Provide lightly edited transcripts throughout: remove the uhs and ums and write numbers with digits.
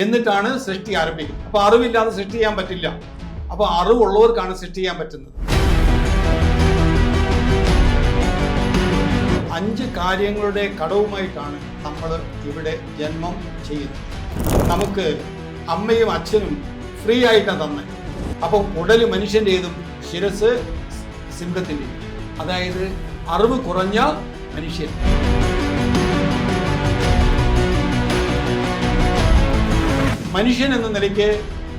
എന്നിട്ടാണ് സൃഷ്ടി ആരംഭിക്കുന്നത്. അപ്പൊ അറിവില്ലാതെ സൃഷ്ടി ചെയ്യാൻ പറ്റില്ല. അപ്പൊ അറിവുള്ളവർക്കാണ് സൃഷ്ടി ചെയ്യാൻ പറ്റുന്നത്. 5 കാര്യങ്ങളുടെ കടവുമായിട്ടാണ് നമ്മൾ ഇവിടെ ജന്മം ചെയ്യുന്നത്. നമുക്ക് അമ്മയും അച്ഛനും ഫ്രീ ആയിട്ടാണ് തന്നെ. അപ്പം ഉടല് മനുഷ്യൻ്റെതും ശിരസ് സിംഹത്തിൻ്റെയും, അതായത് അറിവ് കുറഞ്ഞ മനുഷ്യൻ. മനുഷ്യൻ എന്ന നിലയ്ക്ക്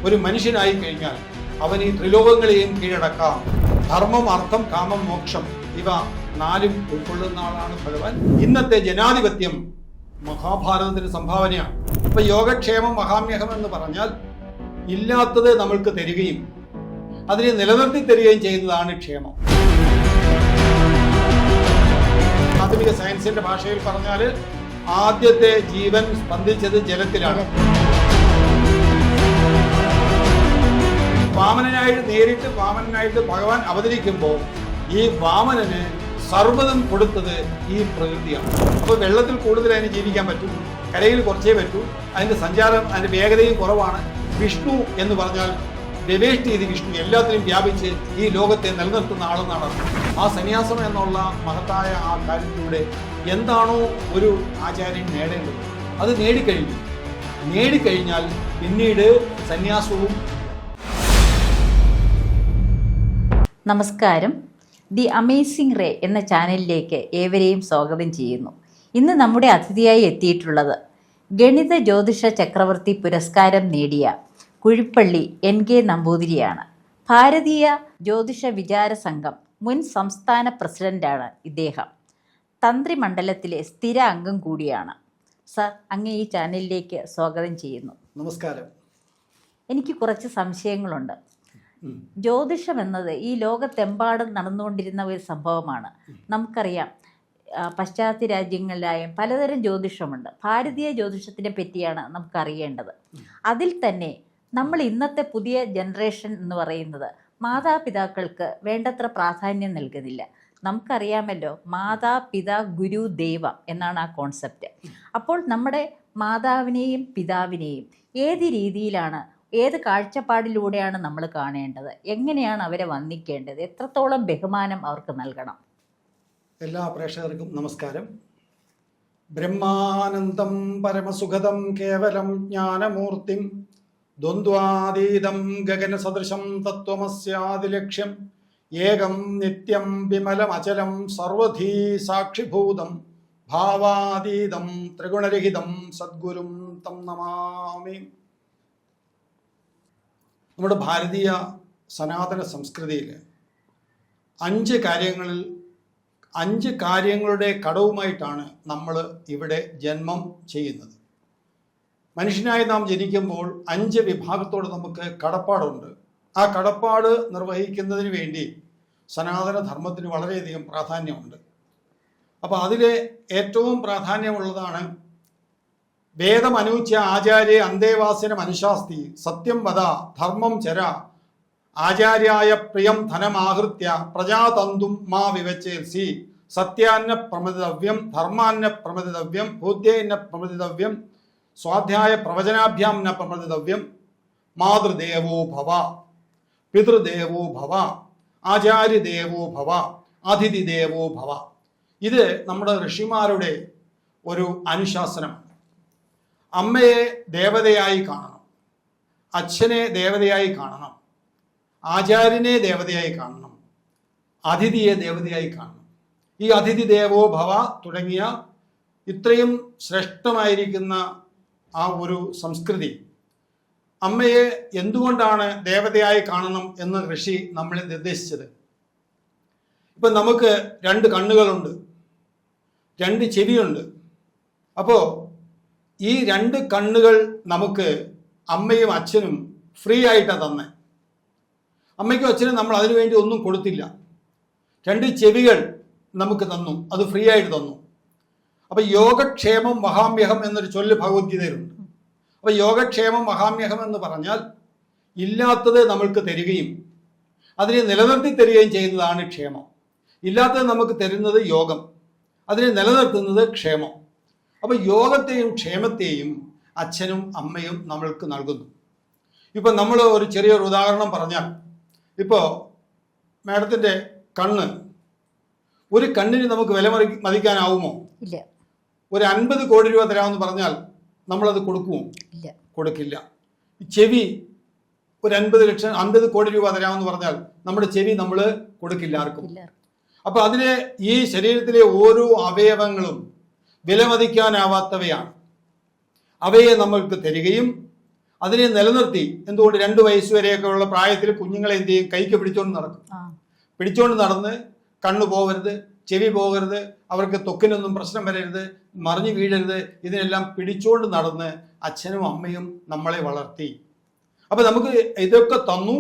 ഒരു മനുഷ്യനായി കഴിഞ്ഞാൽ അവൻ ഈ ത്രിലോകങ്ങളെയും കീഴടക്കാം. ധർമ്മം, അർത്ഥം, കാമം, മോക്ഷം ഇവ 4 ഉൾക്കൊള്ളുന്ന ആളാണ് ഭഗവാൻ. ഇന്നത്തെ ജനാധിപത്യം മഹാഭാരതത്തിന് സംഭാവനയാണ്. ഇപ്പൊ യോഗക്ഷേമം മഹാമ്യഹം എന്ന് പറഞ്ഞാൽ ഇല്ലാത്തത് നമ്മൾക്ക് തരികയും അതിനെ നിലനിർത്തി തരികയും ചെയ്യുന്നതാണ് ക്ഷേമം. ആധുനിക സയൻസിന്റെ ഭാഷയിൽ പറഞ്ഞാൽ ആദ്യത്തെ ജീവൻ സ്പന്ദിച്ചത് ജലത്തിലാണ്. വാമനനായിട്ട് ഭഗവാൻ അവതരിക്കുമ്പോൾ ഈ വാമനന് സർവ്വതും കൊടുത്തത് ഈ പ്രകൃതിയാണ്. അപ്പോൾ വെള്ളത്തിൽ കൂടുതൽ അതിന് ജീവിക്കാൻ പറ്റും, കരയിൽ കുറച്ചേ പറ്റൂ. അതിൻ്റെ സഞ്ചാരം, അതിൻ്റെ വേഗതയും കുറവാണ്. വിഷ്ണു എന്ന് പറഞ്ഞാൽ വ്യവേഷ്ടി ചെയ്ത് വിഷ്ണു എല്ലാത്തിനും വ്യാപിച്ച് ഈ ലോകത്തെ നിലനിർത്തുന്ന ആളെന്നാണ് അർത്ഥം. ആ സന്യാസം എന്നുള്ള മഹത്തായ ആ കാര്യത്തിലൂടെ എന്താണോ ഒരു ആചാര്യൻ നേടേണ്ടത് അത് നേടിക്കഴിഞ്ഞാൽ പിന്നീട് സന്യാസവും. നമസ്കാരം. ദി അമേസിംഗ് റേ എന്ന ചാനലിലേക്ക് ഏവരെയും സ്വാഗതം ചെയ്യുന്നു. ഇന്ന് നമ്മുടെ അതിഥിയായി എത്തിയിട്ടുള്ളത് ഗണിത ജ്യോതിഷ ചക്രവർത്തി പുരസ്കാരം നേടിയ കുഴിപ്പള്ളി NK നമ്പൂതിരിയാണ്. ഭാരതീയ ജ്യോതിഷ വിചാര സംഘം മുൻ സംസ്ഥാന പ്രസിഡന്റാണ് ഇദ്ദേഹം. തന്ത്രിമണ്ഡലത്തിലെ സ്ഥിര അംഗം കൂടിയാണ്. സർ, അങ്ങ് ഈ ചാനലിലേക്ക് സ്വാഗതം ചെയ്യുന്നു. നമസ്കാരം. എനിക്ക് കുറച്ച് സംശയങ്ങളുണ്ട്. ജ്യോതിഷം എന്നത് ഈ ലോകത്തെമ്പാടും നടന്നുകൊണ്ടിരുന്ന ഒരു സംഭവമാണ്. നമുക്കറിയാം, പാശ്ചാത്യ രാജ്യങ്ങളിലായും പലതരം ജ്യോതിഷമുണ്ട്. ഭാരതീയ ജ്യോതിഷത്തിനെ പറ്റിയാണ് നമുക്കറിയേണ്ടത്. അതിൽ തന്നെ നമ്മൾ ഇന്നത്തെ പുതിയ ജനറേഷൻ എന്ന് പറയുന്നത് മാതാപിതാക്കൾക്ക് വേണ്ടത്ര പ്രാധാന്യം നൽകുന്നില്ല. നമുക്കറിയാമല്ലോ, മാതാപിതാ ഗുരു ദൈവം എന്നാണ് ആ കോൺസെപ്റ്റ്. അപ്പോൾ നമ്മുടെ മാതാവിനെയും പിതാവിനെയും ഏത് രീതിയിലാണ്, ഏത് കാഴ്ചപ്പാടിലൂടെയാണ് നമ്മൾ കാണേണ്ടത്? എങ്ങനെയാണ് അവരെ വന്ദിക്കേണ്ടത്? എത്രത്തോളം ബഹുമാനം അവർക്ക് നൽകണം? എല്ലാ പ്രേക്ഷകർക്കും നമസ്കാരം. ബ്രഹ്മാനന്ദം പരമസുഖദം കേവലം ജ്ഞാനമൂർത്തിം ദ്വന്ദ്വാതീതം ഗഗനസദൃശം തത്വമസ്യാദിലക്ഷ്യം ഏകം നിത്യം വിമലമചലം സർവധീ സാക്ഷിഭൂതം ഭാവാതീതം ത്രിഗുണരഹിതം സദ്ഗുരും തം നമാമി. നമ്മുടെ ഭാരതീയ സനാതന സംസ്കൃതിയിൽ 5 കാര്യങ്ങളുടെ കടവുമായിട്ടാണ് നമ്മൾ ഇവിടെ ജന്മം ചെയ്യുന്നത്. മനുഷ്യനായി നാം ജനിക്കുമ്പോൾ 5 വിഭാഗത്തോട് നമുക്ക് കടപ്പാടുണ്ട്. ആ കടപ്പാട് നിർവഹിക്കുന്നതിന് വേണ്ടി സനാതന ധർമ്മത്തിന് വളരെയധികം പ്രാധാന്യമുണ്ട്. അപ്പോൾ അതിലെ ഏറ്റവും പ്രാധാന്യമുള്ളതാണ് വേദമനൂച്യ ആചാര്യ അന്തേവാസിന മനുശാസ്തി സത്യം വദ ധർമ്മം ചര ആചാര്യായ പ്രിയം ധനമാഹൃത്യ പ്രജാതന്തും മാ വിവച്ചേൽസി സത്യാന്ന പ്രമതിതവ്യം ധർമാന്ന പ്രമതിതവ്യം ബുദ്ധേന്ന പ്രമതിതവ്യം സ്വാധ്യായ പ്രവചനാഭ്യാം ന പ്രമതിതവ്യം മാതൃദേവോ ഭവ പിതൃദേവോ ഭവ ആചാര്യദേവോ ഭവ അതിഥിദേവോ ഭവ. ഇത് നമ്മുടെ ഋഷിമാരുടെ ഒരു അനുശാസനമാണ്. അമ്മയെ ദേവതയായി കാണണം, അച്ഛനെ ദേവതയായി കാണണം, ആചാര്യനെ ദേവതയായി കാണണം, അതിഥിയെ ദേവതയായി കാണണം. ഈ അതിഥി ദേവോ ഭവ തുടങ്ങിയ ഇത്രയും ശ്രേഷ്ഠമായിരിക്കുന്ന ആ ഒരു സംസ്കൃതി, അമ്മയെ എന്തുകൊണ്ടാണ് ദേവതയായി കാണണം എന്ന് ഋഷി നമ്മളെ നിർദ്ദേശിച്ചത്? ഇപ്പം നമുക്ക് 2 കണ്ണുകളുണ്ട്, 2 ചെവിയുണ്ട്. അപ്പോൾ ഈ 2 കണ്ണുകൾ നമുക്ക് അമ്മയും അച്ഛനും ഫ്രീ ആയിട്ടാണ് തന്നെ. അമ്മയ്ക്കും അച്ഛനും നമ്മൾ അതിനു വേണ്ടി ഒന്നും കൊടുത്തില്ല. 2 ചെവികൾ നമുക്ക് തന്നു, അത് ഫ്രീ ആയിട്ട് തന്നു. അപ്പം യോഗക്ഷേമം മഹാമ്യഹം എന്നൊരു ചൊല്ല് ഭഗവത്ഗീതയിലുണ്ട്. അപ്പം യോഗക്ഷേമം മഹാമ്യഹം എന്ന് പറഞ്ഞാൽ ഇല്ലാത്തത് നമ്മൾക്ക് തരികയും അതിനെ നിലനിർത്തി തരികയും ചെയ്യുന്നതാണ് ക്ഷേമം. ഇല്ലാത്തത് നമുക്ക് തരുന്നത് യോഗം, അതിനെ നിലനിർത്തുന്നത് ക്ഷേമം. അപ്പോൾ യോഗത്തെയും ക്ഷേമത്തെയും അച്ഛനും അമ്മയും നമ്മൾക്ക് നൽകുന്നു. ഇപ്പം നമ്മൾ ഒരു ചെറിയൊരു ഉദാഹരണം പറഞ്ഞാൽ, ഇപ്പോൾ മാഡത്തിൻ്റെ കണ്ണ്, ഒരു കണ്ണിന് നമുക്ക് വില മതിക്കാനാവുമോ? ഇല്ല. ഒരു 50 കോടി രൂപ തരാമെന്ന് പറഞ്ഞാൽ നമ്മളത് കൊടുക്കുമോ? ഇല്ല, കൊടുക്കില്ല. ചെവി ഒരു 50 കോടി രൂപ തരാമെന്ന് പറഞ്ഞാൽ നമ്മുടെ ചെവി നമ്മൾ കൊടുക്കില്ല ആർക്കും. അപ്പൊ അതിലെ ഈ ശരീരത്തിലെ ഓരോ അവയവങ്ങളും വിലമതിക്കാനാവാത്തവയാണ്. അവയെ നമ്മൾക്ക് തരികയും അതിനെ നിലനിർത്തി, എന്തുകൊണ്ട് 2 വയസ്സ് വരെയൊക്കെ ഉള്ള പ്രായത്തിൽ കുഞ്ഞുങ്ങളെ എന്ത് ചെയ്യും? കൈക്ക് പിടിച്ചോണ്ട് നടക്കും. പിടിച്ചോണ്ട് നടന്ന് കണ്ണു പോകരുത്, ചെവി പോകരുത്, അവർക്ക് ത്വക്കിനൊന്നും പ്രശ്നം വരരുത്, മറിഞ്ഞു വീഴരുത്, ഇതിനെല്ലാം പിടിച്ചോണ്ട് നടന്ന് അച്ഛനും അമ്മയും നമ്മളെ വളർത്തി. അപ്പൊ നമുക്ക് ഇതൊക്കെ തന്നു.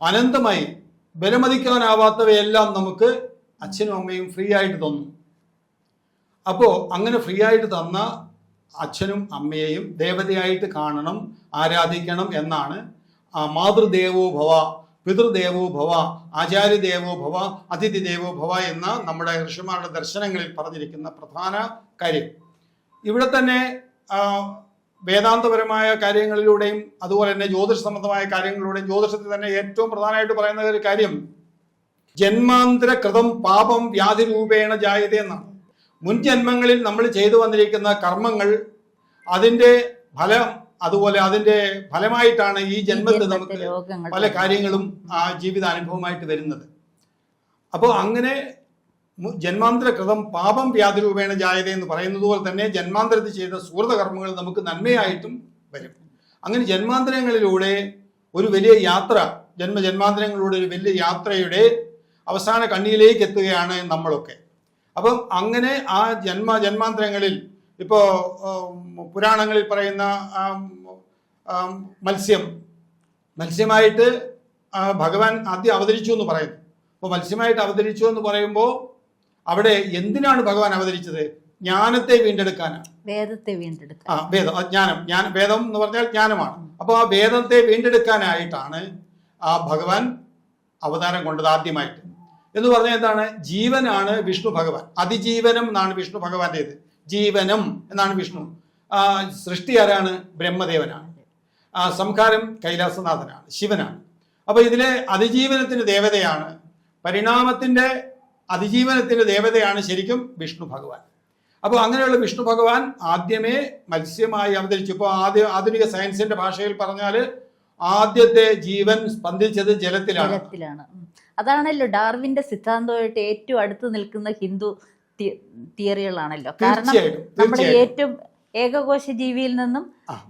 അനന്തമായി വിലമതിക്കാനാവാത്തവയെല്ലാം നമുക്ക് അച്ഛനും അമ്മയും ഫ്രീ ആയിട്ട് തന്നു. അപ്പോൾ അങ്ങനെ ഫ്രീ ആയിട്ട് തന്ന അച്ഛനും അമ്മയെയും ദേവതയായിട്ട് കാണണം, ആരാധിക്കണം എന്നാണ് മാതൃദേവോ ഭവ, പിതൃദേവോ ഭവ, ആചാര്യദേവോ ഭവ, അതിഥി ദേവോ ഭവ എന്ന നമ്മുടെ ഋഷിമാരുടെ ദർശനങ്ങളിൽ പറഞ്ഞിരിക്കുന്ന പ്രധാന കാര്യം. ഇവിടെ തന്നെ വേദാന്തപരമായ കാര്യങ്ങളിലൂടെയും അതുപോലെ തന്നെ ജ്യോതിഷ സംബന്ധമായ കാര്യങ്ങളിലൂടെയും ജ്യോതിഷത്തിൽ തന്നെ ഏറ്റവും പ്രധാനമായിട്ട് പറയുന്ന ഒരു കാര്യം ജന്മാന്തര കൃതം പാപം വ്യാധി രൂപേണ ജായതേ എന്നാണ്. മുൻ ജന്മങ്ങളിൽ നമ്മൾ ചെയ്തു വന്നിരിക്കുന്ന കർമ്മങ്ങൾ, അതിൻ്റെ ഫലം, അതുപോലെ അതിൻ്റെ ഫലമായിട്ടാണ് ഈ ജന്മത്തിൽ നമുക്ക് പല കാര്യങ്ങളും ജീവിതാനുഭവമായിട്ട് വരുന്നത്. അപ്പോൾ അങ്ങനെ ജന്മാന്തര കൃതം പാപം വ്യാധി രൂപേണ ജായത എന്ന് പറയുന്നത് പോലെ തന്നെ ജന്മാന്തരത്തിൽ ചെയ്ത സുഹൃത കർമ്മങ്ങൾ നമുക്ക് നന്മയായിട്ടും വരും. അങ്ങനെ ജന്മാന്തരങ്ങളിലൂടെ ഒരു വലിയ യാത്ര, ജന്മാന്തരങ്ങളിലൂടെ ഒരു വലിയ യാത്രയുടെ അവസാന കണ്ണിയിലേക്ക് എത്തുകയാണ് നമ്മളൊക്കെ. അപ്പം അങ്ങനെ ആ ജന്മാന്തരങ്ങളിൽ ഇപ്പോൾ പുരാണങ്ങളിൽ പറയുന്ന മത്സ്യമായിട്ട് ഭഗവാൻ ആദ്യം അവതരിച്ചു എന്ന് പറയുന്നു. അപ്പോൾ മത്സ്യമായിട്ട് അവതരിച്ചു എന്ന് പറയുമ്പോൾ അവിടെ എന്തിനാണ് ഭഗവാൻ അവതരിച്ചത്? ജ്ഞാനത്തെ വീണ്ടെടുക്കാനാണ്. വേദത്തെ വീണ്ടെടുക്കാൻ. വേദം എന്ന് പറഞ്ഞാൽ ജ്ഞാനമാണ്. അപ്പോൾ ആ വേദത്തെ വീണ്ടെടുക്കാനായിട്ടാണ് ആ ഭഗവാൻ അവതാരം കൊണ്ടത് ആദ്യമായിട്ട്. എന്ന് പറഞ്ഞാൽ എന്താണ്? ജീവനാണ് വിഷ്ണു ഭഗവാൻ. അതിജീവനം എന്നാണ് വിഷ്ണു ഭഗവാന്റേത്. ജീവനം എന്നാണ് വിഷ്ണു. സൃഷ്ടി ആരാണ്? ബ്രഹ്മദേവനാണ്. സംഹാരം കൈലാസനാഥനാണ്, ശിവനാണ്. അപ്പൊ ഇതിലെ അതിജീവനത്തിന്റെ ദേവതയാണ്, പരിണാമത്തിന്റെ അതിജീവനത്തിന്റെ ദേവതയാണ് ശരിക്കും വിഷ്ണു ഭഗവാൻ. അപ്പോൾ അങ്ങനെയുള്ള വിഷ്ണു ഭഗവാൻ ആദ്യമേ മത്സ്യമായി അവതരിച്ചു. ഇപ്പോൾ ആധുനിക സയൻസിന്റെ ഭാഷയിൽ പറഞ്ഞാൽ ആദ്യത്തെ ജീവൻ സ്പന്ദിച്ചത് ജലത്തിലാണ്. അതാണല്ലോ ഡാർവിന്റെ സിദ്ധാന്തമായിട്ട് ഏറ്റവും അടുത്ത് നിൽക്കുന്ന ഹിന്ദു തിയറികളാണല്ലോ. കാരണം നമ്മുടെ ഏറ്റവും ഏകകോശ ജീവിയിൽ നിന്നും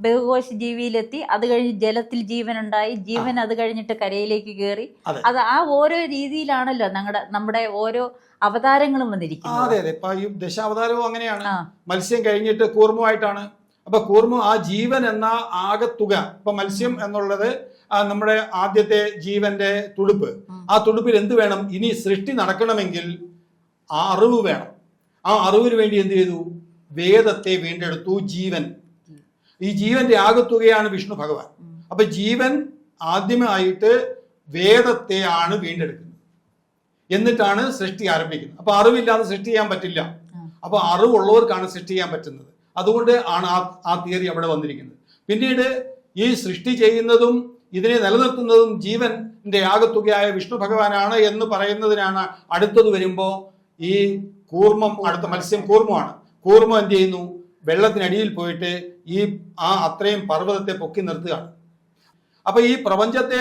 ബഹുകോശ ജീവിയിലെത്തി, അത് കഴിഞ്ഞ് ജലത്തിൽ ജീവനുണ്ടായി, ജീവൻ അത് കഴിഞ്ഞിട്ട് കരയിലേക്ക് കയറി. അത് ആ ഓരോ രീതിയിലാണല്ലോ നമ്മുടെ ഓരോ അവതാരങ്ങളും വന്നിരിക്കുന്നത്. അതെ അതെ. ഇപ്പൊ ഈ ദശാവതാരവും അങ്ങനെയാണ്. മത്സ്യം കഴിഞ്ഞിട്ട് കൂർമ്മമായിട്ടാണ്. അപ്പൊ കൂർമ്മം ആ ജീവൻ എന്ന ആകത്തുക. ഇപ്പൊ മത്സ്യം എന്നുള്ളത് നമ്മുടെ ആദ്യത്തെ ജീവന്റെ തുടുപ്പ്. ആ തുടുപ്പിൽ എന്ത് വേണം? ഇനി സൃഷ്ടി നടക്കണമെങ്കിൽ ആ അറിവ് വേണം. ആ അറിവിന് വേണ്ടി എന്ത് ചെയ്തു? വേദത്തെ വീണ്ടെടുത്തു. ജീവൻ, ഈ ജീവന്റെ ആകത്തുകയാണ് വിഷ്ണു ഭഗവാൻ. അപ്പൊ ജീവൻ ആദ്യമായിട്ട് വേദത്തെ ആണ് വീണ്ടെടുക്കുന്നത്, എന്നിട്ടാണ് സൃഷ്ടി ആരംഭിക്കുന്നത്. അപ്പൊ അറിവില്ലാതെ സൃഷ്ടി ചെയ്യാൻ പറ്റില്ല. അപ്പൊ അറിവുള്ളവർക്കാണ് സൃഷ്ടി ചെയ്യാൻ പറ്റുന്നത്. അതുകൊണ്ട് ആണ് ആ തിയറി അവിടെ വന്നിരിക്കുന്നത്. പിന്നീട് ഈ സൃഷ്ടി ചെയ്യുന്നതും ഇതിനെ നിലനിർത്തുന്നതും ജീവന്റെ ആകത്തുകയായ വിഷ്ണു ഭഗവാനാണ് എന്ന് പറയുന്നതിനാണ് അടുത്തത് വരുമ്പോൾ ഈ കൂർമ്മം, അടുത്ത മത്സ്യം കൂർമ്മമാണ്. കൂർമ്മം എന്ത് ചെയ്യുന്നു? വെള്ളത്തിനടിയിൽ പോയിട്ട് അത്രയും പർവ്വതത്തെ പൊക്കി നിർത്തുകയാണ്. അപ്പൊ ഈ പ്രപഞ്ചത്തെ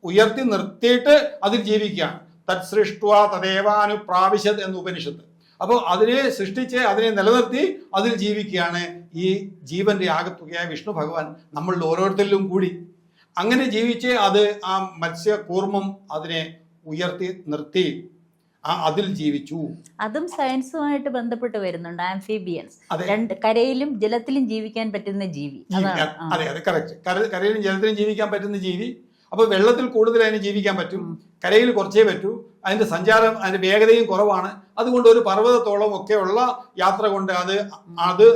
ഉയർത്തി നിർത്തിയിട്ട് അതിൽ ജീവിക്കുകയാണ്. തത്സൃഷ്ട്വാ തദേവാനുപ്രാവിശത് എന്ന് ഉപനിഷത്ത്. അപ്പോൾ അതിനെ സൃഷ്ടിച്ച് അതിനെ നിലനിർത്തി അതിൽ ജീവിക്കുകയാണ് ഈ ജീവന്റെ ആകത്തുകയായ വിഷ്ണു ഭഗവാൻ നമ്മളിൽ ഓരോരുത്തരിലും കൂടി. അങ്ങനെ ജീവിച്ച് അത് ആ മത്സ്യ കൂർമ്മം അതിനെ ഉയർത്തി നിർത്തി അതിൽ ജീവിച്ചു. അതും സയൻസുമായിട്ട് ബന്ധപ്പെട്ട് വരുന്നുണ്ട്. ആംഫിബിയൻസ്, കരയിലും ജലത്തിലും ജീവിക്കാൻ പറ്റുന്ന ജീവി. അതെ അതെ, കറക്റ്റ്. കരയിലും ജലത്തിലും ജീവിക്കാൻ പറ്റുന്ന ജീവി. അപ്പൊ വെള്ളത്തിൽ കൂടുതൽ അതിന് ജീവിക്കാൻ പറ്റും, കരയിൽ കുറച്ചേ പറ്റൂ. അതിന്റെ സഞ്ചാരം, അതിന്റെ വേഗതയും കുറവാണ്. അതുകൊണ്ട് ഒരു പർവ്വതത്തോളം ഒക്കെയുള്ള യാത്ര കൊണ്ട് അത്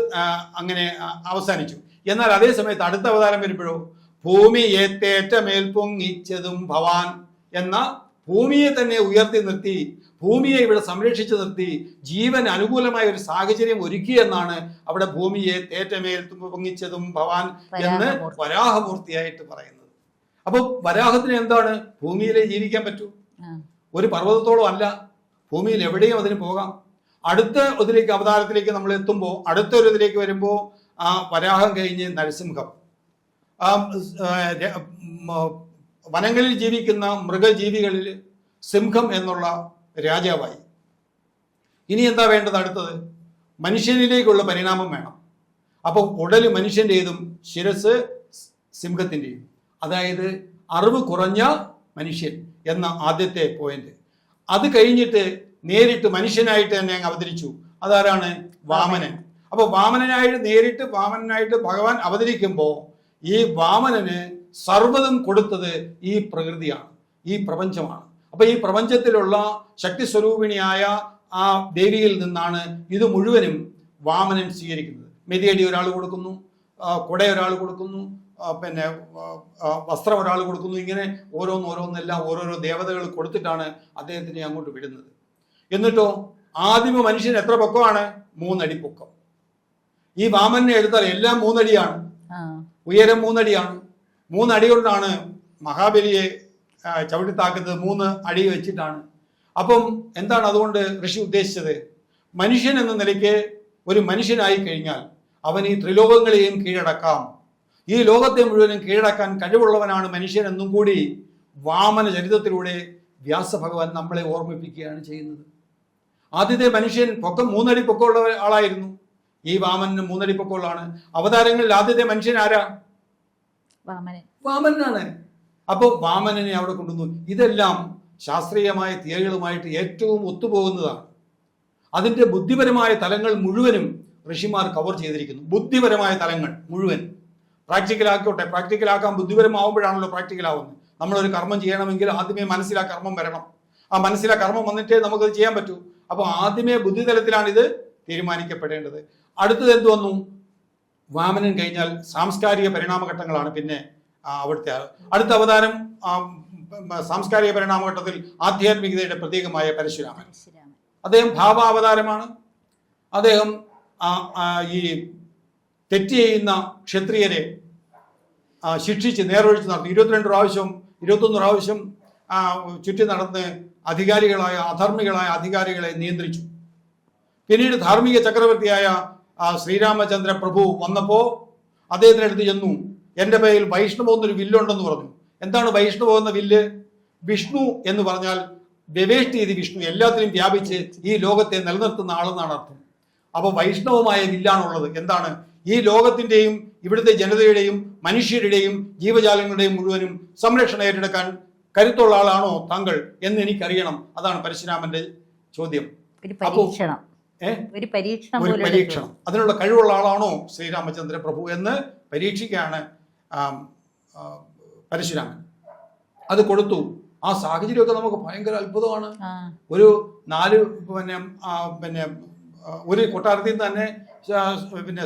അങ്ങനെ അവസാനിച്ചു. എന്നാൽ അതേ സമയത്ത് അടുത്ത അവതാരം വരുമ്പോഴോ ഭൂമി ഏത്തേറ്റ മേൽപ്പൊങ്ങിച്ചതും ഭവാൻ എന്ന ഭൂമിയെ തന്നെ ഉയർത്തി നിർത്തി, ഭൂമിയെ ഇവിടെ സംരക്ഷിച്ചു നിർത്തി, ജീവൻ അനുകൂലമായ ഒരു സാഹചര്യം ഒരുക്കി എന്നാണ് അവിടെ ഭൂമിയെ തേറ്റമേൽ പൊങ്ങിച്ചതും ഭവാൻ എന്ന് വരാഹമൂർത്തിയായിട്ട് പറയുന്നത്. അപ്പൊ വരാഹത്തിന് എന്താണ്? ഭൂമിയിലെ ജീവിക്കാൻ പറ്റൂ, ഒരു പർവ്വതത്തോളം അല്ല, ഭൂമിയിൽ എവിടെയും അതിന് പോകാം. അടുത്ത ഇതിലേക്ക് അവതാരത്തിലേക്ക് നമ്മൾ എത്തുമ്പോൾ, അടുത്ത ഒരു ഇതിലേക്ക് വരുമ്പോൾ ആ വരാഹം കഴിഞ്ഞ് നരസിംഹം, വനങ്ങളിൽ ജീവിക്കുന്ന മൃഗജീവികളിൽ സിംഹം എന്നുള്ള രാജാവായി. ഇനി എന്താ വേണ്ടത്? അടുത്തത് മനുഷ്യനിലേക്കുള്ള പരിണാമം വേണം. അപ്പോൾ ഉടല് മനുഷ്യൻ്റെതും ശിരസ് സിംഹത്തിൻ്റെയും, അതായത് അറിവ് കുറഞ്ഞ മനുഷ്യൻ എന്ന ആദ്യത്തെ പോയിന്റ്. അത് കഴിഞ്ഞിട്ട് നേരിട്ട് മനുഷ്യനായിട്ട് തന്നെ അങ്ങ് അവതരിച്ചു. അതാരാണ്? വാമനൻ. അപ്പോൾ വാമനനായിട്ട് ഭഗവാൻ അവതരിക്കുമ്പോൾ ഈ വാമനന് സർവ്വതും കൊടുത്തത് ഈ പ്രകൃതിയാണ്, ഈ പ്രപഞ്ചമാണ്. അപ്പൊ ഈ പ്രപഞ്ചത്തിലുള്ള ശക്തി സ്വരൂപിണിയായ ആ ദേവിയിൽ നിന്നാണ് ഇത് മുഴുവനും വാമനൻ സ്വീകരിക്കുന്നത്. മെതിയടി ഒരാൾ കൊടുക്കുന്നു, കുട ഒരാൾ കൊടുക്കുന്നു, പിന്നെ വസ്ത്രം ഒരാൾ കൊടുക്കുന്നു. ഇങ്ങനെ ഓരോന്നെല്ലാം ഓരോരോ ദേവതകൾ കൊടുത്തിട്ടാണ് അദ്ദേഹത്തിനെ അങ്ങോട്ട് വിടുന്നത്. എന്നിട്ടോ ആദിമ മനുഷ്യൻ എത്ര പൊക്കമാണ്? 3 അടി പൊക്കം. ഈ വാമനെ എടുത്താൽ എല്ലാം 3 അടിയാണ്, ഉയരം 3 അടിയാണ്. 3 അടി കൊണ്ടാണ് മഹാബലിയെ ചവിട്ടിത്താക്കുന്നത്, 3 അടി വെച്ചിട്ടാണ്. അപ്പം എന്താണ് അതുകൊണ്ട് ഋഷി ഉദ്ദേശിച്ചത്? മനുഷ്യൻ എന്ന നിലയ്ക്ക് ഒരു മനുഷ്യനായി കഴിഞ്ഞാൽ അവൻ ഈ ത്രിലോകങ്ങളെയും കീഴടക്കാം, ഈ ലോകത്തെ മുഴുവനും കീഴടക്കാൻ കഴിവുള്ളവനാണ് മനുഷ്യൻ എന്നും കൂടി വാമന ചരിത്രത്തിലൂടെ വ്യാസഭഗവാൻ നമ്മളെ ഓർമ്മിപ്പിക്കുകയാണ് ചെയ്യുന്നത്. ആദ്യത്തെ മനുഷ്യൻ പൊക്കം 3 അടി പൊക്കമുള്ള ആളായിരുന്നു. ഈ വാമനന് 3 അടി പൊക്കമുള്ളതാണ്. അവതാരങ്ങളിൽ ആദ്യത്തെ മനുഷ്യൻ ആരാ? വാമനാണ്. അപ്പോൾ വാമനനെ അവിടെ കൊണ്ടുവന്നു. ഇതെല്ലാം ശാസ്ത്രീയമായ തിയറികളുമായിട്ട് ഏറ്റവും ഒത്തുപോകുന്നതാണ്. അതിൻ്റെ ബുദ്ധിപരമായ തലങ്ങൾ മുഴുവനും ഋഷിമാർ കവർ ചെയ്തിരിക്കുന്നു. ബുദ്ധിപരമായ തലങ്ങൾ മുഴുവൻ പ്രാക്ടിക്കലാക്കോട്ടെ, പ്രാക്ടിക്കലാക്കാൻ ബുദ്ധിപരമാവുമ്പോഴാണല്ലോ പ്രാക്ടിക്കലാവുന്നത്. നമ്മളൊരു കർമ്മം ചെയ്യണമെങ്കിൽ ആദ്യമേ മനസ്സിലാ കർമ്മം വരണം. ആ മനസ്സിലാ കർമ്മം വന്നിട്ടേ നമുക്കത് ചെയ്യാൻ പറ്റൂ. അപ്പോൾ ആദ്യമേ ബുദ്ധിതലത്തിലാണ് ഇത് തീരുമാനിക്കപ്പെടേണ്ടത്. അടുത്തത് എന്ത് വന്നു? വാമനൻ കഴിഞ്ഞാൽ സാംസ്കാരിക പരിണാമഘട്ടങ്ങളാണ്. പിന്നെ അവിടുത്തെ അടുത്ത അവതാരം സാംസ്കാരിക പരിണാമഘട്ടത്തിൽ ആധ്യാത്മികതയുടെ പ്രതീകമായ പരശുരാമൻ. അദ്ദേഹം ഭാവാവതാരമാണ്. അദ്ദേഹം ഈ തെറ്റ് ചെയ്യുന്ന ക്ഷത്രിയരെ ശിക്ഷിച്ച് നേരൊഴിച്ച് നടത്തി 22 പ്രാവശ്യം 21 പ്രാവശ്യം ചുറ്റി നടന്ന് അധർമ്മികളായ അധികാരികളെ നിയന്ത്രിച്ചു. പിന്നീട് ധാർമ്മിക ചക്രവർത്തിയായ ശ്രീരാമചന്ദ്ര പ്രഭു വന്നപ്പോൾ അദ്ദേഹത്തിനടുത്ത് ചെന്നു, എൻ്റെ പേരിൽ വൈഷ്ണവ എന്നൊരു വില്ലുണ്ടെന്ന് പറഞ്ഞു. എന്താണ് വൈഷ്ണവ എന്ന വില്ല്? വിഷ്ണു എന്ന് പറഞ്ഞാൽ വ്യവേഷ്ടി ചെയ്ത് വിഷ്ണു, എല്ലാത്തിനും വ്യാപിച്ച് ഈ ലോകത്തെ നിലനിർത്തുന്ന ആളെന്നാണ് അർത്ഥം. അപ്പോൾ വൈഷ്ണവമായ വില്ലാണുള്ളത്. എന്താണ്? ഈ ലോകത്തിൻ്റെയും ഇവിടുത്തെ ജനതയുടെയും മനുഷ്യരുടെയും ജീവജാലങ്ങളുടെയും മുഴുവനും സംരക്ഷണം ഏറ്റെടുക്കാൻ കരുത്തുള്ള ആളാണോ താങ്കൾ എന്ന് എനിക്കറിയണം. അതാണ് പരശുരാമന്റെ ചോദ്യം. ഒരു പരീക്ഷണം. അതിനുള്ള കഴിവുള്ള ആളാണോ ശ്രീരാമചന്ദ്ര പ്രഭു എന്ന് പരീക്ഷിക്കുകയാണ് പരശുരാമൻ. അത് കൊടുത്തു. ആ സാഹചര്യമൊക്കെ നമുക്ക് ഭയങ്കര അത്ഭുതമാണ്. ഒരു 4 ഒരു കൊട്ടാരത്തിൽ തന്നെ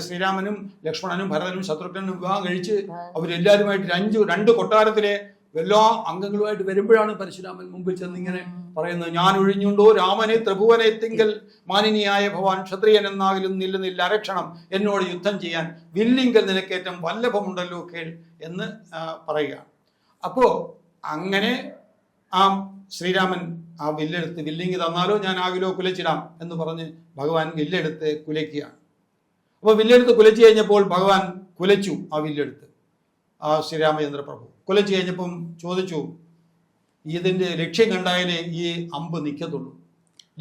ശ്രീരാമനും ലക്ഷ്മണനും ഭരതനും ശത്രുഘ്നനും വിവാഹം കഴിച്ച് അവരെല്ലാവരുമായിട്ട് 2 കൊട്ടാരത്തിലെ എല്ലാ അംഗങ്ങളുമായിട്ട് വരുമ്പോഴാണ് പരശുരാമൻ മുമ്പിൽ ചെന്ന് ഇങ്ങനെ പറയുന്നത്, ഞാൻ ഒഴിഞ്ഞുണ്ടോ രാമനെ ത്രിഭുവനെ തിങ്കൽ മാനിനിയായ ഭവാൻ ക്ഷത്രിയൻ എന്നാകിലും നില്ലുന്നില്ല അരക്ഷണം എന്നോട് യുദ്ധം ചെയ്യാൻ വില്ലിങ്കൽ നിനക്കേറ്റം വല്ലഭമുണ്ടല്ലോ കേൾ എന്ന് പറയുക. അപ്പോൾ അങ്ങനെ ആ ശ്രീരാമൻ ആ വില്ലെടുത്ത്, വില്ലിങ്കി തന്നാലോ ഞാൻ ആകിലോ കുലച്ചിടാം എന്ന് പറഞ്ഞ് ഭഗവാൻ വില്ലെടുത്ത് കുലയ്ക്കുകയാണ്. അപ്പോൾ വില്ലെടുത്ത് കുലച്ചു കഴിഞ്ഞപ്പോൾ ഭഗവാൻ കുലച്ചു ആ വില്ലെടുത്ത്. ആ ശ്രീരാമചന്ദ്ര പ്രഭു കുലച്ചു കഴിഞ്ഞപ്പം ചോദിച്ചു, ഇതിൻ്റെ ലക്ഷ്യം കണ്ടായാലേ ഈ അമ്പ് നിൽക്കത്തുള്ളൂ,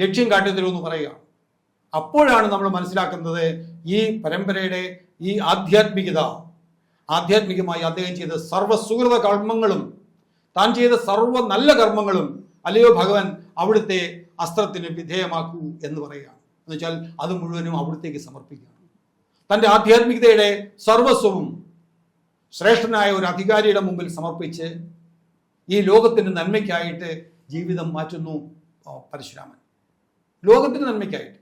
ലക്ഷ്യം കാട്ടിത്തരുമെന്ന് പറയുക. അപ്പോഴാണ് നമ്മൾ മനസ്സിലാക്കുന്നത് ഈ പരമ്പരയുടെ ഈ ആധ്യാത്മികമായി അദ്ദേഹം ചെയ്ത സർവ്വസുഹൃത കർമ്മങ്ങളും, താൻ ചെയ്ത സർവ്വ നല്ല കർമ്മങ്ങളും അല്ലയോ ഭഗവാൻ അവിടുത്തെ അസ്ത്രത്തിന് വിധേയമാക്കൂ എന്ന് പറയുകയാണ്. എന്നുവെച്ചാൽ അത് മുഴുവനും അവിടത്തേക്ക് സമർപ്പിക്കുകയാണ്. തൻ്റെ ആധ്യാത്മികതയുടെ സർവസ്വവും ശ്രേഷ്ഠനായ ഒരു അധികാരിയുടെ മുമ്പിൽ സമർപ്പിച്ച് ഈ ലോകത്തിൻ്റെ നന്മയ്ക്കായിട്ട് ജീവിതം മാറ്റുന്നു പരശുരാമൻ, ലോകത്തിൻ്റെ നന്മയ്ക്കായിട്ട്.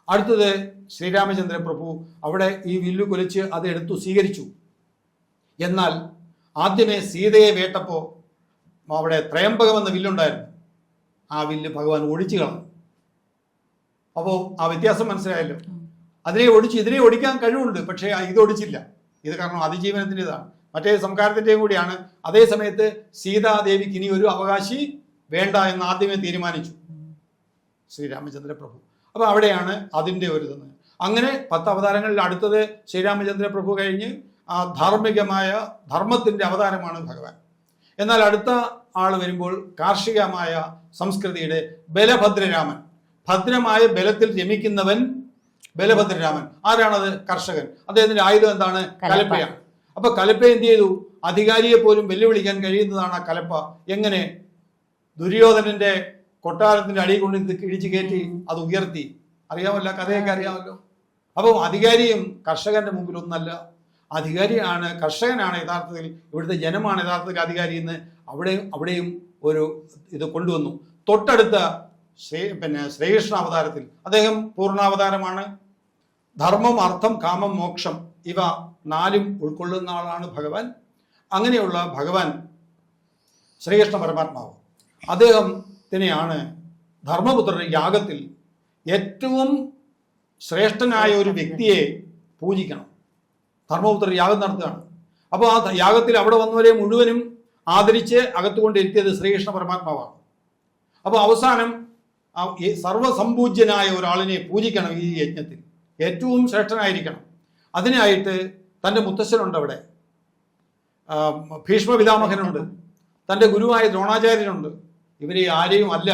അടുത്തത് ശ്രീരാമചന്ദ്ര പ്രഭു അവിടെ ഈ വില്ലു കുലച്ച് അത് എടുത്തു സ്വീകരിച്ചു. എന്നാൽ ആദ്യമേ സീതയെ വേട്ടപ്പോൾ അവിടെ ത്രയംബകം എന്ന വില്ലുണ്ടായിരുന്നു. ആ വില്ല് ഭഗവാൻ ഒടിച്ചു കളഞ്ഞു. അപ്പോൾ ആ വ്യത്യാസം മനസ്സിലായല്ലോ. അതിനെ ഒടിച്ച് ഇതിനെ ഒടിക്കാൻ കഴിവുണ്ട്, പക്ഷേ ഇത് ഒടിച്ചില്ല. ഇത് കാരണം അതിജീവനത്തിൻ്റെതാണ്, മറ്റേ സംസ്കാരത്തിൻ്റെയും കൂടിയാണ്. അതേ സമയത്ത് സീതാദേവിക്ക് ഇനി ഒരു അവകാശി വേണ്ട എന്ന് ആദ്യമേ തീരുമാനിച്ചു ശ്രീരാമചന്ദ്ര പ്രഭു. അപ്പോൾ അവിടെയാണ് അതിൻ്റെ ഒരു ഇതെന്ന്. അങ്ങനെ 10 അവതാരങ്ങളിൽ അടുത്തത് ശ്രീരാമചന്ദ്ര പ്രഭു കഴിഞ്ഞ് ആ ധാർമ്മികമായ ധർമ്മത്തിൻ്റെ അവതാരമാണ് ഭഗവാൻ. എന്നാൽ അടുത്ത ആൾ വരുമ്പോൾ കാർഷികമായ സംസ്കൃതിയുടെ ബലഭദ്രരാമൻ, ഭദ്രമായ ബലത്തിൽ രമിക്കുന്നവൻ ബലഭദ്രരാമൻ. ആരാണത്? കർഷകൻ. അദ്ദേഹത്തിന്റെ ആയുധം എന്താണ്? കലപ്പയാണ്. അപ്പൊ കലപ്പ എന്ത് ചെയ്തു? അധികാരിയെ പോലും വെല്ലുവിളിക്കാൻ കഴിയുന്നതാണ് ആ കലപ്പ. എങ്ങനെ? ദുര്യോധനന്റെ കൊട്ടാരത്തിന്റെ അടിയിൽ കൊണ്ട് ഇത് ഇടിച്ചു കയറ്റി അത് ഉയർത്തി. അറിയാമല്ലോ, കഥയൊക്കെ അറിയാമല്ലോ. അപ്പോൾ അധികാരിയും കർഷകന്റെ മുമ്പിൽ ഒന്നല്ല. അധികാരിയാണ്, കർഷകനാണ് യഥാർത്ഥത്തിൽ, ഇവിടുത്തെ ജനമാണ് യഥാർത്ഥത്തിൽ അധികാരി എന്ന് അവിടെയും ഒരു ഇത് കൊണ്ടുവന്നു. തൊട്ടടുത്ത ശ്രീകൃഷ്ണ അവതാരത്തിൽ അദ്ദേഹം പൂർണ്ണാവതാരമാണ്. ധർമ്മം, അർത്ഥം, കാമം, മോക്ഷം ഇവ 4 ഉൾക്കൊള്ളുന്ന ആളാണ് ഭഗവാൻ. അങ്ങനെയുള്ള ഭഗവാൻ ശ്രീകൃഷ്ണ പരമാത്മാവ് അദ്ദേഹത്തിനെയാണ് ധർമ്മപുത്രരുടെ യാഗത്തിൽ ഏറ്റവും ശ്രേഷ്ഠനായ ഒരു വ്യക്തിയെ പൂജിക്കണം. ധർമ്മപുത്രർ യാഗം നടത്തുകയാണ്. അപ്പോൾ ആ യാഗത്തിൽ അവിടെ വന്നവരെ മുഴുവനും ആദരിച്ച് അകത്തുകൊണ്ടിരുത്തിയത് ശ്രീകൃഷ്ണ പരമാത്മാവാണ്. അപ്പോൾ അവസാനം സർവസമ്പൂജ്യനായ ഒരാളിനെ പൂജിക്കണം. ഈ യജ്ഞത്തിൽ ഏറ്റവും ശ്രേഷ്ഠനായിരിക്കണം. അതിനായിട്ട് തൻ്റെ മുത്തശ്ശനുണ്ട്, അവിടെ ഭീഷ്മപിതാമഹനുണ്ട്, തൻ്റെ ഗുരുവായ ദ്രോണാചാര്യനുണ്ട്. ഇവരെ ആരെയും അല്ല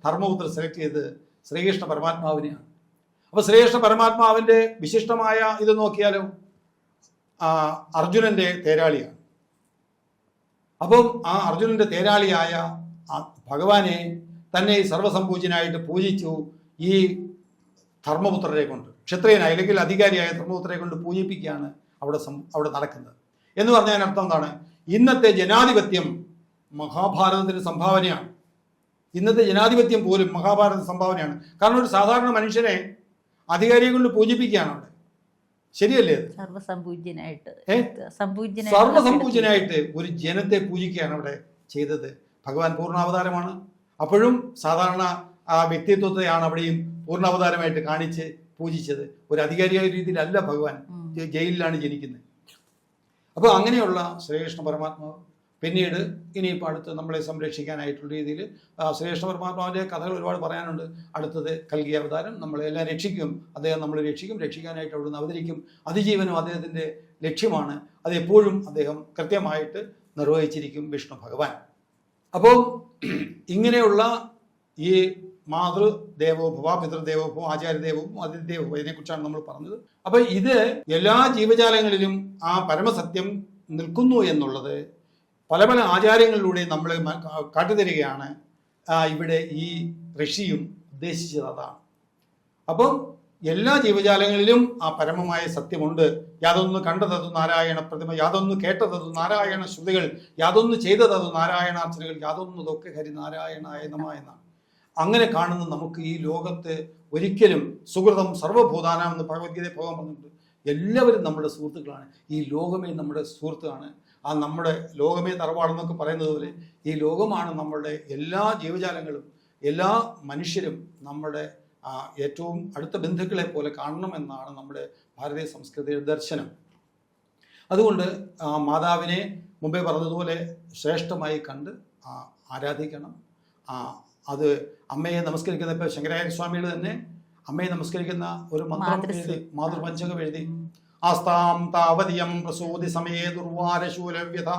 ധർമ്മപുത്രർ സെലക്ട് ചെയ്ത് ശ്രീകൃഷ്ണ പരമാത്മാവിനെയാണ്. അപ്പോൾ ശ്രീകൃഷ്ണ പരമാത്മാവിൻ്റെ വിശിഷ്ടമായ ഇത് നോക്കിയാലോ, അർജുനന്റെ തേരാളിയാണ്. അപ്പം ആ അർജുനന്റെ തേരാളിയായ ഭഗവാനെ തന്നെ സർവസമ്പൂജ്യനായിട്ട് പൂജിച്ചു ഈ ധർമ്മപുത്രരെ കൊണ്ട്. ക്ഷത്രിയനായ അല്ലെങ്കിൽ അധികാരിയായ ധർമ്മപുത്രരെ കൊണ്ട് പൂജിപ്പിക്കുകയാണ് അവിടെ നടക്കുന്നത്. എന്ന് പറഞ്ഞാൽ അർത്ഥം എന്താണ്? ഇന്നത്തെ ജനാധിപത്യം മഹാഭാരതത്തിന് സംഭാവനയാണ്. ഇന്നത്തെ ജനാധിപത്യം പോലും മഹാഭാരത സംഭാവനയാണ്. കാരണം ഒരു സാധാരണ മനുഷ്യനെ അധികാരിയെ കൊണ്ട് പൂജിപ്പിക്കുകയാണ് അവിടെ. ശരിയല്ലേ? സർവസമ്പൂജ്യനായിട്ട് ഒരു ജനത്തെ പൂജിക്കുകയാണ് അവിടെ ചെയ്തത്. ഭഗവാൻ പൂർണ്ണാവതാരമാണ്. അപ്പോഴും സാധാരണ ആ വ്യക്തിത്വത്തെയാണ് അവിടെയും പൂർണ്ണാവതാരമായിട്ട് കാണിച്ച് പൂജിച്ചത്. ഒരു അധികാരിയായ രീതിയിലല്ല ഭഗവാൻ, ജയിലിലാണ് ജനിക്കുന്നത്. അപ്പോൾ അങ്ങനെയുള്ള ശ്രീകൃഷ്ണ പരമാത്മാവ് പിന്നീട് ഇനിയിപ്പോൾ അടുത്ത് നമ്മളെ സംരക്ഷിക്കാനായിട്ടുള്ള രീതിയിൽ ശ്രീകൃഷ്ണ പരമാത്മാവിൻ്റെ കഥകൾ ഒരുപാട് പറയാനുണ്ട്. അടുത്തത് കൽകി അവതാരം, നമ്മളെല്ലാം രക്ഷിക്കും, അദ്ദേഹം നമ്മളെ രക്ഷിക്കാനായിട്ട് അവിടുന്ന് അവതരിക്കും. അതിജീവനം അദ്ദേഹത്തിൻ്റെ ലക്ഷ്യമാണ്. അത് എപ്പോഴും അദ്ദേഹം കൃത്യമായിട്ട് നിർവഹിച്ചിരിക്കും വിഷ്ണു ഭഗവാൻ. അപ്പോൾ ഇങ്ങനെയുള്ള ഈ മാതൃദേവോഭവ, പിതൃദേവോഭവം, ആചാര്യദേവവും അതിഥിദേവവും ഇതിനെക്കുറിച്ചാണ് നമ്മൾ പറഞ്ഞത്. അപ്പോൾ ഇത് എല്ലാ ജീവജാലങ്ങളിലും ആ പരമസത്യം നിൽക്കുന്നു എന്നുള്ളത് പല പല ആചാര്യങ്ങളിലൂടെ നമ്മൾ കാട്ടിത്തരികയാണ് ഇവിടെ ഈ ഋഷിയും ഉദ്ദേശിച്ചത് അതാണ്. അപ്പം എല്ലാ ജീവജാലങ്ങളിലും ആ പരമമായ സത്യമുണ്ട്. യാതൊന്ന് കണ്ടതതു നാരായണ പ്രതിമ, യാതൊന്ന് കേട്ടതതു നാരായണ ശ്രുതികൾ, യാതൊന്ന് ചെയ്തതതു നാരായണാർച്ചനകൾ, യാതൊന്നതൊക്കെ ഹരിനാരായണായ നമഃ എന്നാണ്. അങ്ങനെ കാണുന്ന നമുക്ക് ഈ ലോകത്ത് ഒരിക്കലും സുഹൃതം സർവഭൂതാനാം എന്ന് ഭഗവത്ഗീത ഭഗവാൻ പറഞ്ഞിട്ടുണ്ട്. എല്ലാവരും നമ്മുടെ സുഹൃത്തുക്കളാണ്. ഈ ലോകമേ നമ്മുടെ സുഹൃത്താണ്. ആ നമ്മുടെ ലോകമേ തറവാടെന്നൊക്കെ പറയുന്നത് പോലെ ഈ ലോകമാണ് നമ്മളുടെ എല്ലാ ജീവജാലങ്ങളും, എല്ലാ മനുഷ്യരും നമ്മുടെ ഏറ്റവും അടുത്ത ബന്ധുക്കളെ പോലെ കാണണമെന്നാണ് നമ്മുടെ ഭാരതീയ സംസ്കൃതിയുടെ ദർശനം. അതുകൊണ്ട് മാതാവിനെ മുമ്പേ പറഞ്ഞതുപോലെ ശ്രേഷ്ഠമായി കണ്ട് ആരാധിക്കണം. അത് അമ്മയെ നമസ്കരിക്കുന്ന, ഇപ്പോൾ ശങ്കരാചാര്യ സ്വാമികൾ തന്നെ അമ്മയെ നമസ്കരിക്കുന്ന ഒരു മന്ത്രം എഴുതി, മാതൃപഞ്ചകം എഴുതി, ആസ്താം താവതിയം പ്രസൂതി സമയേ ദുർവാരശൂലവ്യഥ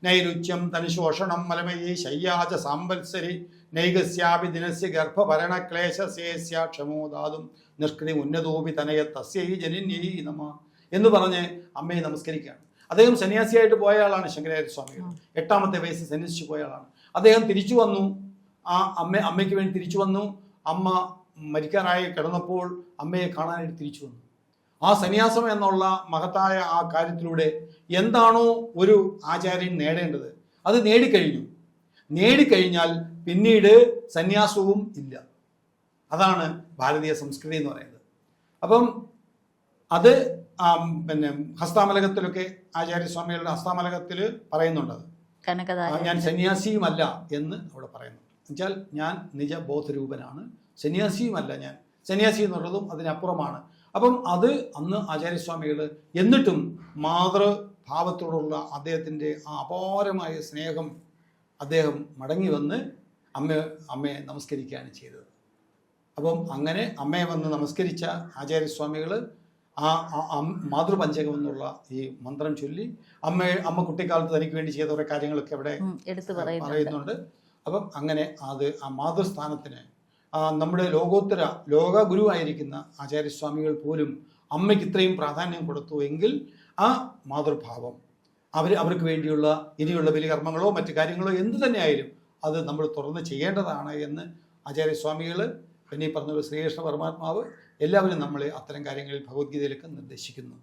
നൈരുച്യം തനുശോഷണം മലമയേ ശയ്യാച സാമ്പത്സരി നൈകസ്യാപി ദിനസ്യ ഗർഭഭരണക്ലേശസ്യ ക്ഷമോദാതും നിഷ്കൃതി ഉന്നതോപി തനയ തസ്യൈ ജനിന്യൈ നമ എന്ന് പറഞ്ഞ് അമ്മയെ നമസ്കരിക്കുകയാണ്. അദ്ദേഹം സന്യാസിയായിട്ട് പോയ ആളാണ് ശങ്കരാചാര്യ സ്വാമികൾ. 8ാമത്തെ വയസ്സിൽ സന്യസിച്ചു പോയ ആളാണ് അദ്ദേഹം. തിരിച്ചു വന്നു, ആ അമ്മയ്ക്ക് വേണ്ടി തിരിച്ചു വന്നു. അമ്മ മരിക്കാനായി കിടന്നപ്പോൾ അമ്മയെ കാണാനായിട്ട് തിരിച്ചു വന്നു. ആ സന്യാസം എന്നുള്ള മഹത്തായ ആ കാര്യത്തിലൂടെ എന്താണോ ഒരു ആചാര്യൻ നേടേണ്ടത് അത് നേടിക്കഴിഞ്ഞു. നേടിക്കഴിഞ്ഞാൽ പിന്നീട് സന്യാസവും ഇല്ല. അതാണ് ഭാരതീയ സംസ്കൃതി എന്ന് പറയുന്നത്. അപ്പം അത് ഹസ്താമലകത്തിലൊക്കെ ആചാര്യസ്വാമികളുടെ ഹസ്താമലകത്തിൽ പറയുന്നുണ്ട്. അത് ഞാൻ സന്യാസിയുമല്ല എന്ന് അവിടെ പറയുന്നു. എന്നുവെച്ചാൽ ഞാൻ നിജബോധരൂപനാണ്, സന്യാസിയുമല്ല ഞാൻ. സന്യാസി എന്നുള്ളതും അതിനപ്പുറമാണ്. അപ്പം അത് അന്ന് ആചാര്യസ്വാമികൾ എന്നിട്ടും മാതൃഭാവത്തോടുള്ള അദ്ദേഹത്തിൻ്റെ ആ അപാരമായ സ്നേഹം അദ്ദേഹം മടങ്ങി വന്ന് അമ്മയെ നമസ്കരിക്കുകയാണ് ചെയ്തത്. അപ്പം അങ്ങനെ അമ്മയെ വന്ന് നമസ്കരിച്ച ആചാര്യസ്വാമികൾ ആ മാതൃപഞ്ചകം എന്നുള്ള ഈ മന്ത്രം ചൊല്ലി അമ്മ കുട്ടിക്കാലത്ത് തനിക്ക് വേണ്ടി ചെയ്ത കുറേ കാര്യങ്ങളൊക്കെ അവിടെ എടുത്തു പറയുന്നുണ്ട്. അപ്പം അങ്ങനെ അത് ആ മാതൃസ്ഥാനത്തിന് നമ്മുടെ ലോക ഗുരുവായിരിക്കുന്ന ആചാര്യസ്വാമികൾ പോലും അമ്മയ്ക്ക് ഇത്രയും പ്രാധാന്യം കൊടുത്തു എങ്കിൽ ആ മാതൃഭാവം അവർക്ക് വേണ്ടിയുള്ള ഇനിയുള്ള ബലികർമ്മങ്ങളോ മറ്റു കാര്യങ്ങളോ എന്തു തന്നെയായാലും അത് നമ്മൾ തുറന്ന് ചെയ്യേണ്ടതാണ് എന്ന് ആചാര്യസ്വാമികൾ, പിന്നെ ഈ പറഞ്ഞ ശ്രീകൃഷ്ണ പരമാത്മാവ് എല്ലാവരും നമ്മളെ അത്തരം കാര്യങ്ങളിൽ ഭഗവത്ഗീതയിലൊക്കെ നിർദ്ദേശിക്കുന്നു.